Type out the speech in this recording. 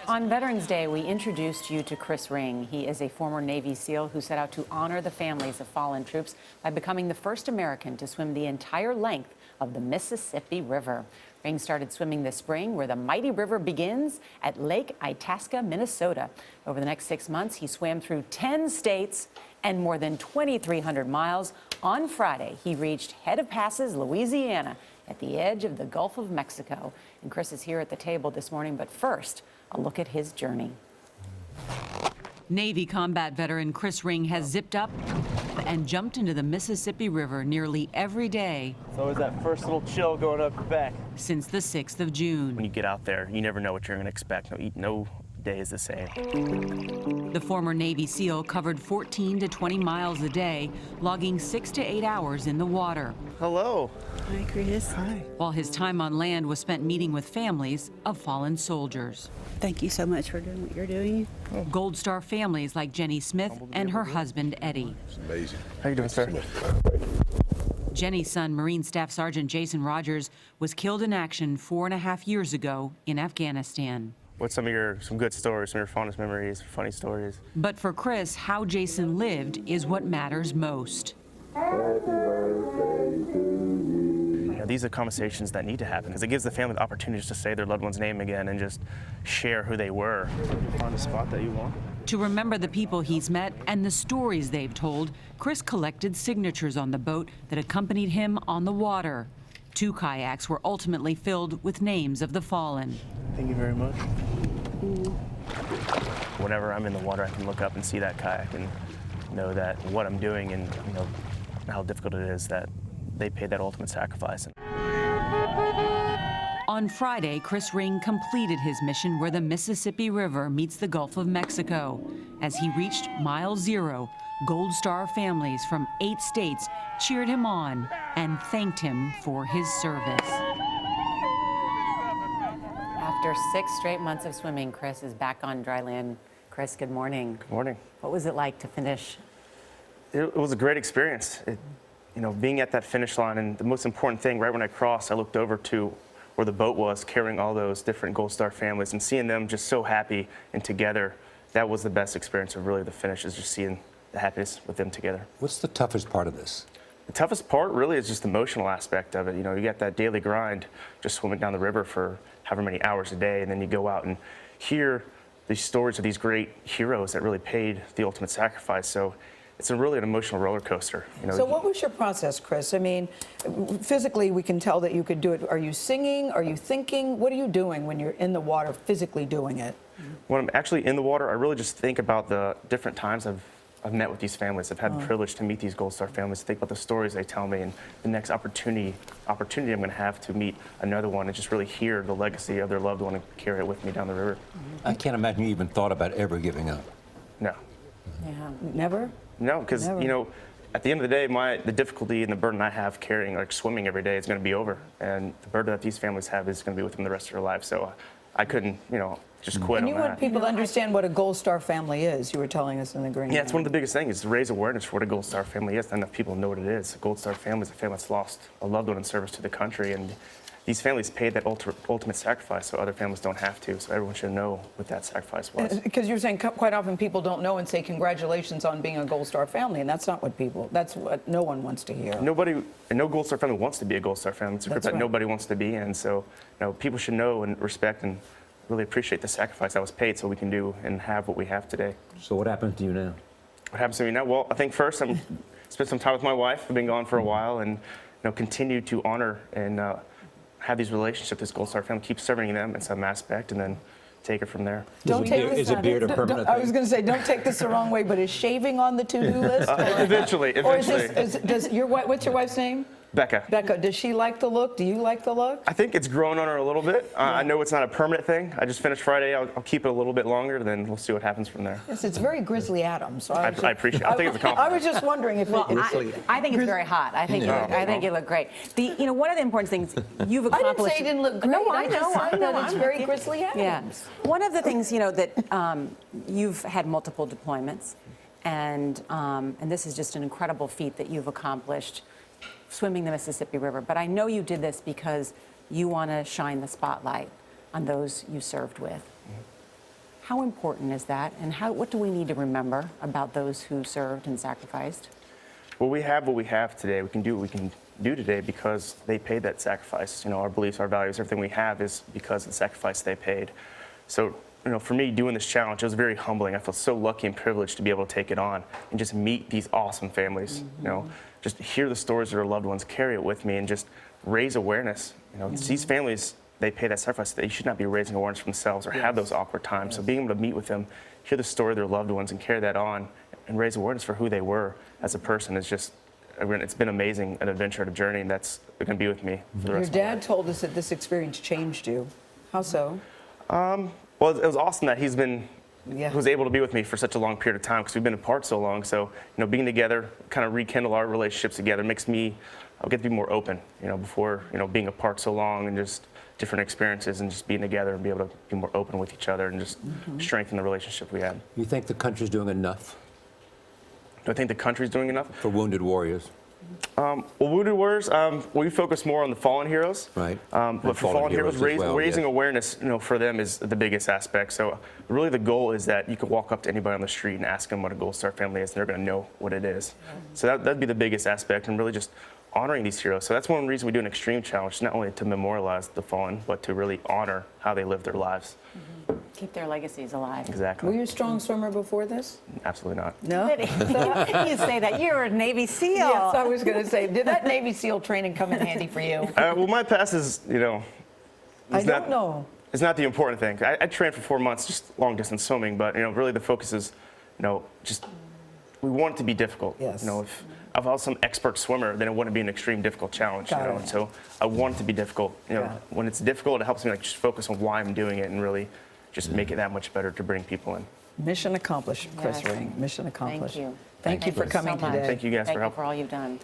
On Veterans Day, we introduced you to Chris Ring. He is a former Navy SEAL who set out to honor the families of fallen troops by becoming the first American to swim the entire length of the Mississippi River. Ring started swimming this spring where the mighty river begins at Lake Itasca, Minnesota. Over the next 6 months, he swam through 10 states and more than 2,300 miles. On Friday, he reached Head of Passes, Louisiana, at the edge of the Gulf of Mexico. And Chris is here at the table this morning, but first, a look at his journey. Navy combat veteran Chris Ring has zipped up and jumped into the Mississippi River nearly every day. It's always that first little chill going up your back. Since the 6th of June. When you get out there, you never know what you're going to expect. No day is the same. The former Navy SEAL covered 14 to 20 miles a day, logging 6 to 8 hours in the water. Hello. Hi, Chris. Hi. While his time on land was spent meeting with families of fallen soldiers. Thank you so much for doing what you're doing. Gold Star families like Jenny Smith and her husband, Eddie. It's amazing. How you doing, sir? Jenny's son, Marine Staff Sergeant Jason Rogers, was killed in action 4.5 years ago in Afghanistan. What's some good stories, some of your fondest memories, funny stories? But for Chris, how Jason lived is what matters most. These are conversations that need to happen because it gives the family the opportunity to say their loved one's name again and just share who they were. Find a spot that you want. To remember the people he's met and the stories they've told, Chris collected signatures on the boat that accompanied him on the water. 2 kayaks were ultimately filled with names of the fallen. Thank you very much. Whenever I'm in the water, I can look up and see that kayak and know that what I'm doing and how difficult it is that they paid that ultimate sacrifice. On Friday, Chris Ring completed his mission where the Mississippi River meets the Gulf of Mexico. As he reached mile zero, Gold Star families from 8 states cheered him on and thanked him for his service. After 6 straight months of swimming, Chris is back on dry land. Chris, good morning. Good morning. What was it like to finish? It was a great experience. Being at that finish line, and the most important thing, right when I crossed, I looked over to where the boat was carrying all those different Gold Star families and seeing them just so happy and together. That was the best experience of really the finish, is just seeing the happiness with them together. What's the toughest part of this? The toughest part really is just the emotional aspect of it. You got that daily grind, just swimming down the river for however many hours a day, and then you go out and hear these stories of these great heroes that really paid the ultimate sacrifice. So it's really an emotional roller coaster. So what was your process, Chris? I mean, physically we can tell that you could do it. Are you singing? Are you thinking? What are you doing when you're in the water, physically doing it? When I'm actually in the water, I really just think about the different times I've met with these families. I've had the privilege to meet these Gold Star families, think about the stories they tell me, and the next opportunity I'm going to have to meet another one and just really hear the legacy of their loved one and carry it with me down the river. I can't imagine you even thought about ever giving up. No. Yeah. Never? No, because, at the end of the day, the difficulty and the burden I have carrying, like swimming every day, is going to be over. And the burden that these families have is going to be with them the rest of their lives. So I couldn't, just quit And on you that. want people to understand what a Gold Star family is. You were telling us in the green. Yeah, it's one of the biggest things is to raise awareness for what a Gold Star family is. Not enough people know what it is. A Gold Star family is a family that's lost a loved one in service to the country. And these families paid that ultimate sacrifice so other families don't have to. So everyone should know what that sacrifice was. Because you're saying quite often people don't know and say congratulations on being a Gold Star family, and that's not what that's what no one wants to hear. Nobody, and no Gold Star family wants to be a Gold Star family. It's a group that right. nobody wants to be in. So, people should know and respect and really appreciate the sacrifice that was paid so we can do and have what we have today. So what happens to you now? What happens to me now? Well, I think first I'm spend some time with my wife. I've been gone for a while, and continue to honor and have these relationships with this Gold Star family, keep serving them in some aspect, and then take it from there. Is a beard a permanent thing? I was going to say, don't take this the wrong way, but is shaving on the to-do list? Eventually. Or does what's your wife's name? Becca. Becca, does she like the look? Do you like the look? I think it's grown on her a little bit. I know it's not a permanent thing. I just finished Friday. I'll keep it a little bit longer, then we'll see what happens from there. Yes, it's very Grizzly Adams. So I appreciate it. I think it's a compliment. I was just wondering if I think it's very hot. I think you look great. One of the important things you've accomplished. I didn't say it didn't look great. No, I know. It's very Grizzly Adams. Yeah. One of the things that you've had multiple deployments, and this is just an incredible feat that you've accomplished, swimming the Mississippi River. But I know you did this because you want to shine the spotlight on those you served with. How important is that, and what do we need to remember about those who served and sacrificed? Well, we have what we have today. We can do what we can do today because they paid that sacrifice. You know, our beliefs, our values, everything we have is because of the sacrifice they paid. So, you know, for me, doing this challenge, it was very humbling. I feel so lucky and privileged to be able to take it on and just meet these awesome families. You know, just hear the stories of their loved ones, carry it with me, and just raise awareness. You know, these families, they pay that sacrifice. They should not be raising awareness for themselves or have those awkward times. So being able to meet with them, hear the story of their loved ones, and carry that on and raise awareness for who they were as a person is just, it's been amazing, an adventure, a journey, and that's going to be with me for the Your rest of my dad life. told us that this experience changed you. How so? Well, it was awesome that he's been Yeah. was able to be with me for such a long period of time because we've been apart so long. So, you know, being together, kind of rekindle our relationships together makes me, I'll get to be more open, you know, before, you know, being apart so long and just different experiences and just being together and be able to be more open with each other and just strengthen the relationship we had. You think the country's doing enough Do I think the country's doing enough? for wounded warriors? Well, Wounded Warriors, we focus more on the fallen heroes. Right. But And for fallen heroes, as well, raising yes. awareness, you know, for them is the biggest aspect. So really the goal is that you can walk up to anybody on the street and ask them what a Gold Star family is, and they're going to know what it is. So that'd be the biggest aspect, and really just honoring these heroes. So that's one reason we do an extreme challenge, not only to memorialize the fallen, but to really honor how they lived their lives. Keep their legacies alive. Exactly. Were you a strong swimmer before this? Absolutely not. No? You say that. You're a Navy SEAL. Yes, I was going to say, did that Navy SEAL training come in handy for you? Well, my past is, you know, I it's don't not- know. It's not the important thing. I trained for 4 months, just long distance swimming, but you know, really the focus is, you know, just we want it to be difficult. Yes. You know, if I was some expert swimmer, then it wouldn't be an extreme difficult challenge. Got You know, it. and so I want it to be difficult. You know, Yeah. when it's difficult, it helps me like just focus on why I'm doing it and really just make it that much better to bring people in. Mission accomplished, Chris Yes. Ring. Mission accomplished. Thank you. Thank you for coming so much. today. Thank you guys for Thank you helping. for all you've done.